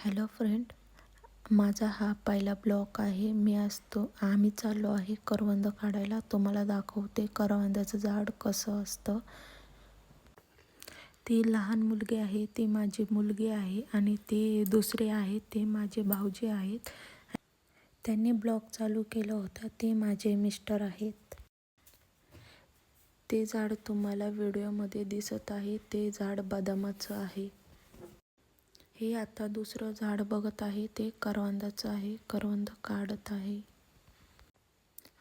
Hello friend, माझा हा पहिला ब्लॉग आहे. आम्ही चाललो आहे करवंद काढायला. तुम्हाला दाखवते करवंदाचं झाड कसं असतं. ती लहान मुलगी आहे, ती माझी मुलगी आहे आणि ती दुसरे आहेत ते माझे भाऊजी आहेत. त्यांनी ब्लॉग चालू केलं होतं, ते माझे मिस्टर आहेत. ते झाड तुम्हाला व्हिडिओमध्ये दिसत आहे, ते झाड बदामाचं आहे. हे आता दुसरं झाड बघत आहे, ते करवंदाचं आहे. करवंद काढत आहे.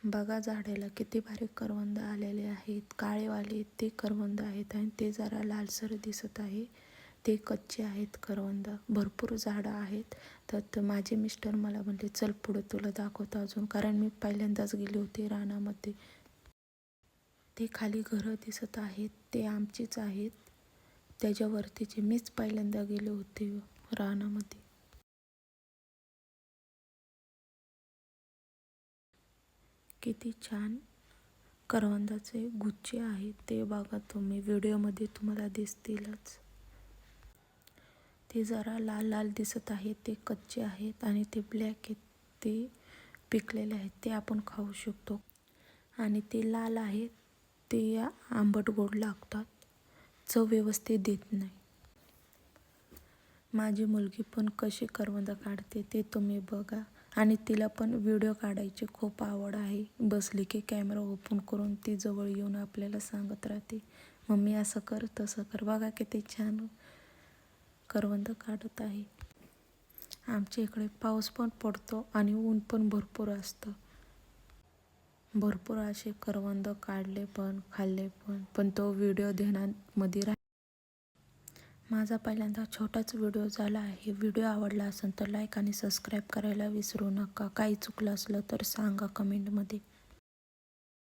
बघा झाडाला किती भारी करवंद आलेले आहेत. काळेवाले ते करवंद आहेत आणि ते जरा लालसर दिसत आहे. ते कच्चे आहेत करवंद. भरपूर झाडं आहेत. तर माझे मिस्टर मला म्हणले चल पुढे तुला दाखवतो अजून, कारण मी पहिल्यांदाच गेले होते रानामध्ये. ते खाली घरं दिसत आहेत, ते आमचीच आहेत. त्याच्यावरतीचे मीच पहिल्यांदा गेले होते रानामध्ये. किती छान करवंदाचे गुच्छे आहेत ते बघा तुम्ही. व्हिडिओमध्ये तुम्हाला दिसतीलच. ते जरा लाल लाल दिसत आहेत, ते कच्चे आहेत आणि ते ब्लॅक आहेत, ते पिकलेले आहेत, ते आपण खाऊ शकतो. आणि ते लाल आहेत, ते आंबट गोड लागतात, चव व्यवस्थित देत नाही. माझी मुलगी पण कशी करवंद काढते ते तुम्ही बघा. आणि तिला पण व्हिडिओ काढायची खूप आवड आहे. बसली की कॅमेरा ओपन करून ती जवळ येऊन आपल्याला सांगत राहते, मम्मी असं कर तसं कर. बघा किती छान करवंद काढत आहे. आमच्या इकडे पाऊस पण पडतो आणि ऊन पण भरपूर असतं. भरपूर असे करवंद काढले पण खाल्ले पण तो व्हिडिओ ध्यानामध्ये राहील. माझा पहिल्यांदा छोटाच व्हिडिओ झाला आहे. व्हिडिओ आवडला असेल तर लाईक आणि सबस्क्राईब करायला विसरू नका. काही चुकलं असलं तर सांगा कमेंटमध्ये.